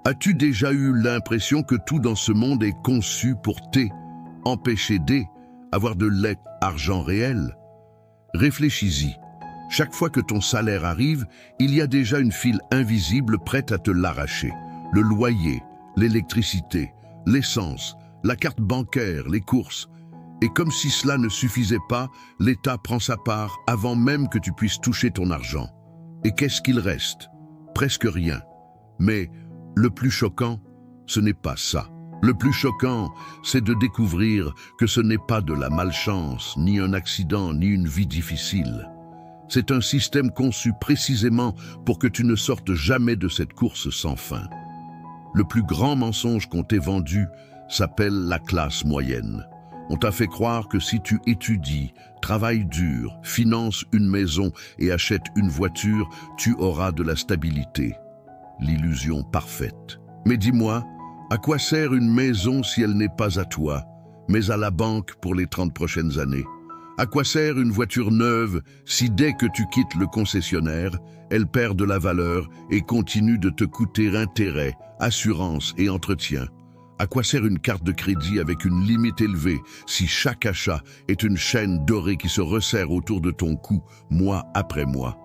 As-tu déjà eu l'impression que tout dans ce monde est conçu pour empêcher d'avoir de l'argent réel? Réfléchis-y. Chaque fois que ton salaire arrive, il y a déjà une file invisible prête à te l'arracher. Le loyer, l'électricité, l'essence, la carte bancaire, les courses. Et comme si cela ne suffisait pas, l'État prend sa part avant même que tu puisses toucher ton argent. Et qu'est-ce qu'il reste? Presque rien. Mais le plus choquant, ce n'est pas ça. Le plus choquant, c'est de découvrir que ce n'est pas de la malchance, ni un accident, ni une vie difficile. C'est un système conçu précisément pour que tu ne sortes jamais de cette course sans fin. Le plus grand mensonge qu'on t'ait vendu s'appelle la classe moyenne. On t'a fait croire que si tu étudies, travailles dur, finances une maison et achètes une voiture, tu auras de la stabilité. L'illusion parfaite. Mais dis-moi, à quoi sert une maison si elle n'est pas à toi, mais à la banque pour les 30 prochaines années? À quoi sert une voiture neuve si dès que tu quittes le concessionnaire, elle perd de la valeur et continue de te coûter intérêts, assurance et entretien? À quoi sert une carte de crédit avec une limite élevée si chaque achat est une chaîne dorée qui se resserre autour de ton cou mois après mois?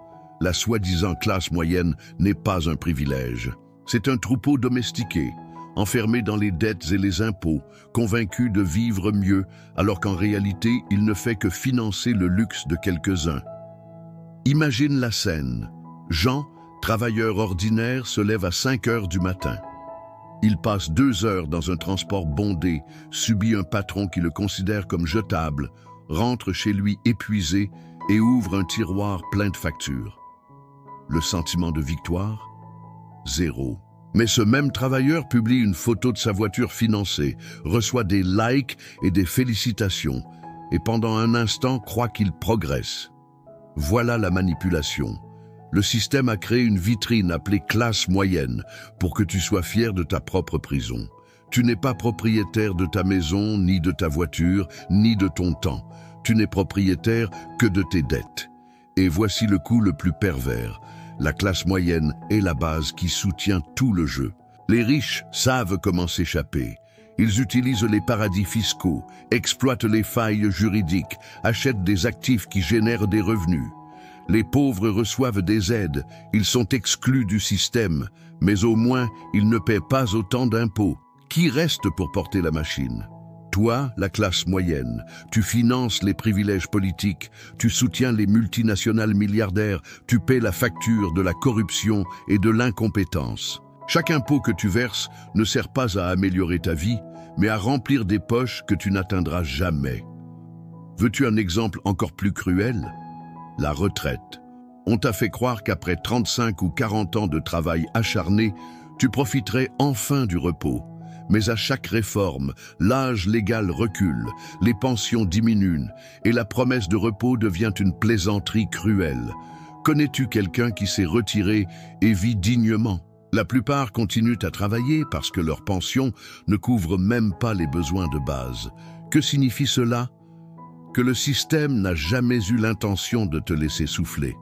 La soi-disant classe moyenne n'est pas un privilège. C'est un troupeau domestiqué, enfermé dans les dettes et les impôts, convaincu de vivre mieux, alors qu'en réalité, il ne fait que financer le luxe de quelques-uns. Imagine la scène. Jean, travailleur ordinaire, se lève à 5 heures du matin. Il passe 2 heures dans un transport bondé, subit un patron qui le considère comme jetable, rentre chez lui épuisé et ouvre un tiroir plein de factures. Le sentiment de victoire? Zéro. Mais ce même travailleur publie une photo de sa voiture financée, reçoit des likes et des félicitations, et pendant un instant croit qu'il progresse. Voilà la manipulation. Le système a créé une vitrine appelée classe moyenne pour que tu sois fier de ta propre prison. Tu n'es pas propriétaire de ta maison, ni de ta voiture, ni de ton temps. Tu n'es propriétaire que de tes dettes. Et voici le coup le plus pervers. La classe moyenne est la base qui soutient tout le jeu. Les riches savent comment s'échapper. Ils utilisent les paradis fiscaux, exploitent les failles juridiques, achètent des actifs qui génèrent des revenus. Les pauvres reçoivent des aides, ils sont exclus du système, mais au moins ils ne paient pas autant d'impôts. Qui reste pour porter la machine? Toi, la classe moyenne, tu finances les privilèges politiques, tu soutiens les multinationales milliardaires, tu paies la facture de la corruption et de l'incompétence. Chaque impôt que tu verses ne sert pas à améliorer ta vie, mais à remplir des poches que tu n'atteindras jamais. Veux-tu un exemple encore plus cruel? La retraite. On t'a fait croire qu'après 35 ou 40 ans de travail acharné, tu profiterais enfin du repos. Mais à chaque réforme, l'âge légal recule, les pensions diminuent et la promesse de repos devient une plaisanterie cruelle. Connais-tu quelqu'un qui s'est retiré et vit dignement? La plupart continuent à travailler parce que leur pension ne couvre même pas les besoins de base. Que signifie cela? Que le système n'a jamais eu l'intention de te laisser souffler.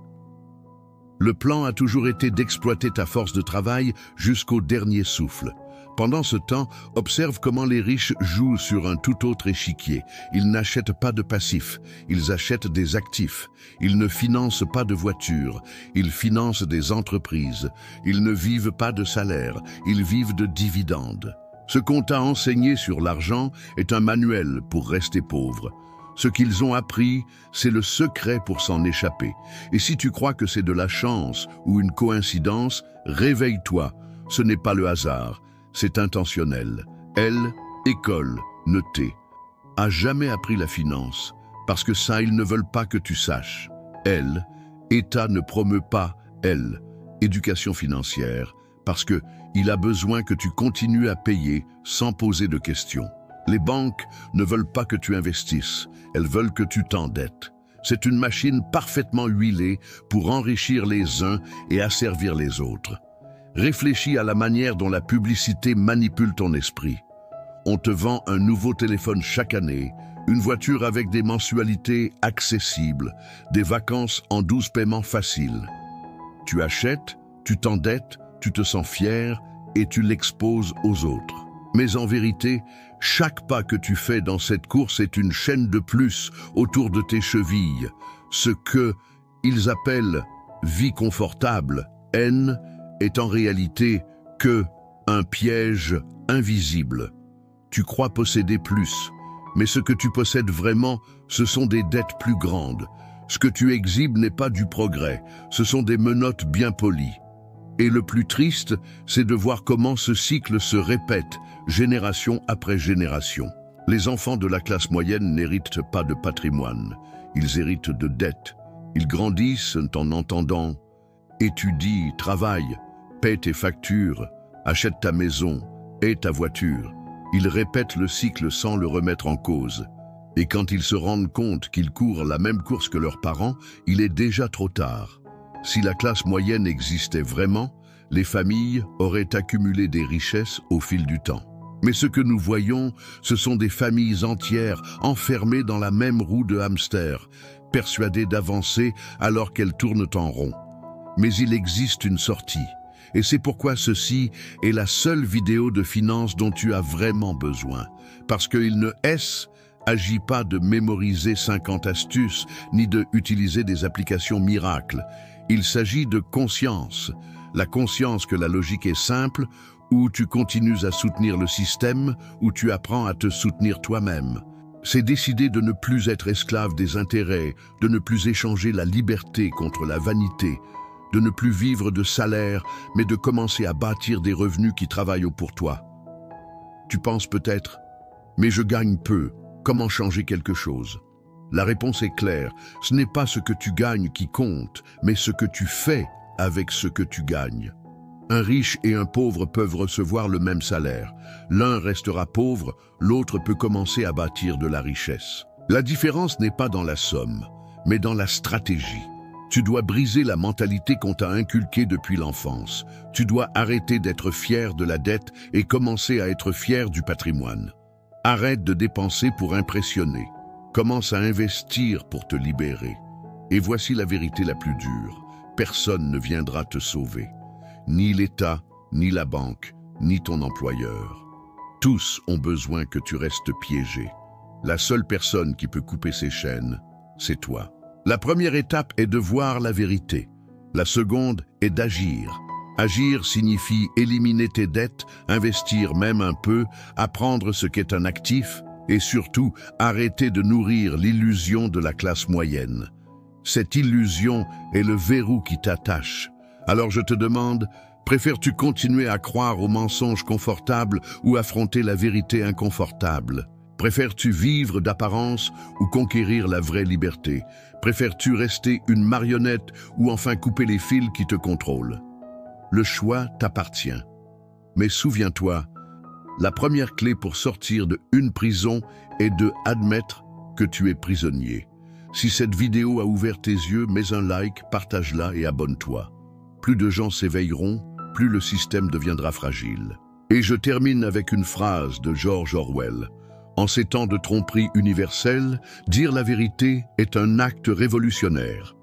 Le plan a toujours été d'exploiter ta force de travail jusqu'au dernier souffle. Pendant ce temps, observe comment les riches jouent sur un tout autre échiquier. Ils n'achètent pas de passifs, ils achètent des actifs. Ils ne financent pas de voitures, ils financent des entreprises. Ils ne vivent pas de salaire, ils vivent de dividendes. Ce qu'on t'a enseigné sur l'argent est un manuel pour rester pauvre. Ce qu'ils ont appris, c'est le secret pour s'en échapper. Et si tu crois que c'est de la chance ou une coïncidence, réveille-toi. Ce n'est pas le hasard, c'est intentionnel. Elle, école, notée, a jamais appris la finance, parce que ça, ils ne veulent pas que tu saches. Elle, État ne promeut pas, elle, éducation financière, parce que il a besoin que tu continues à payer sans poser de questions. Les banques ne veulent pas que tu investisses, elles veulent que tu t'endettes. C'est une machine parfaitement huilée pour enrichir les uns et asservir les autres. Réfléchis à la manière dont la publicité manipule ton esprit. On te vend un nouveau téléphone chaque année, une voiture avec des mensualités accessibles, des vacances en 12 paiements faciles. Tu achètes, tu t'endettes, tu te sens fier et tu l'exposes aux autres. Mais en vérité, chaque pas que tu fais dans cette course est une chaîne de plus autour de tes chevilles. Ce que ils appellent vie confortable, haine, est en réalité que un piège invisible. Tu crois posséder plus, mais ce que tu possèdes vraiment, ce sont des dettes plus grandes. Ce que tu exhibes n'est pas du progrès, ce sont des menottes bien polies. Et le plus triste, c'est de voir comment ce cycle se répète, génération après génération. Les enfants de la classe moyenne n'héritent pas de patrimoine, ils héritent de dettes. Ils grandissent en entendant « étudie, travaille, paie tes factures, achète ta maison, aie ta voiture ». Ils répètent le cycle sans le remettre en cause. Et quand ils se rendent compte qu'ils courent la même course que leurs parents, il est déjà trop tard. Si la classe moyenne existait vraiment, les familles auraient accumulé des richesses au fil du temps. Mais ce que nous voyons, ce sont des familles entières enfermées dans la même roue de hamster, persuadées d'avancer alors qu'elles tournent en rond. Mais il existe une sortie. Et c'est pourquoi ceci est la seule vidéo de finance dont tu as vraiment besoin. Parce qu'il ne s'agit pas de mémoriser 50 astuces, ni de utiliser des applications miracles. Il s'agit de conscience. La conscience que la logique est simple, où tu continues à soutenir le système, où tu apprends à te soutenir toi-même. C'est décider de ne plus être esclave des intérêts, de ne plus échanger la liberté contre la vanité, de ne plus vivre de salaire, mais de commencer à bâtir des revenus qui travaillent pour toi. Tu penses peut-être, mais je gagne peu, comment changer quelque chose? La réponse est claire, ce n'est pas ce que tu gagnes qui compte, mais ce que tu fais avec ce que tu gagnes. Un riche et un pauvre peuvent recevoir le même salaire. L'un restera pauvre, l'autre peut commencer à bâtir de la richesse. La différence n'est pas dans la somme, mais dans la stratégie. Tu dois briser la mentalité qu'on t'a inculquée depuis l'enfance. Tu dois arrêter d'être fier de la dette et commencer à être fier du patrimoine. Arrête de dépenser pour impressionner. Commence à investir pour te libérer. Et voici la vérité la plus dure. Personne ne viendra te sauver. Ni l'État, ni la banque, ni ton employeur. Tous ont besoin que tu restes piégé. La seule personne qui peut couper ces chaînes, c'est toi. La première étape est de voir la vérité. La seconde est d'agir. Agir signifie éliminer tes dettes, investir même un peu, apprendre ce qu'est un actif et surtout arrêter de nourrir l'illusion de la classe moyenne. Cette illusion est le verrou qui t'attache. Alors je te demande, préfères-tu continuer à croire aux mensonges confortables ou affronter la vérité inconfortable? Préfères-tu vivre d'apparence ou conquérir la vraie liberté? Préfères-tu rester une marionnette ou enfin couper les fils qui te contrôlent? Le choix t'appartient. Mais souviens-toi, la première clé pour sortir d'une prison est de admettre que tu es prisonnier. Si cette vidéo a ouvert tes yeux, mets un like, partage-la et abonne-toi. Plus de gens s'éveilleront, plus le système deviendra fragile. Et je termine avec une phrase de George Orwell. En ces temps de tromperie universelle, dire la vérité est un acte révolutionnaire.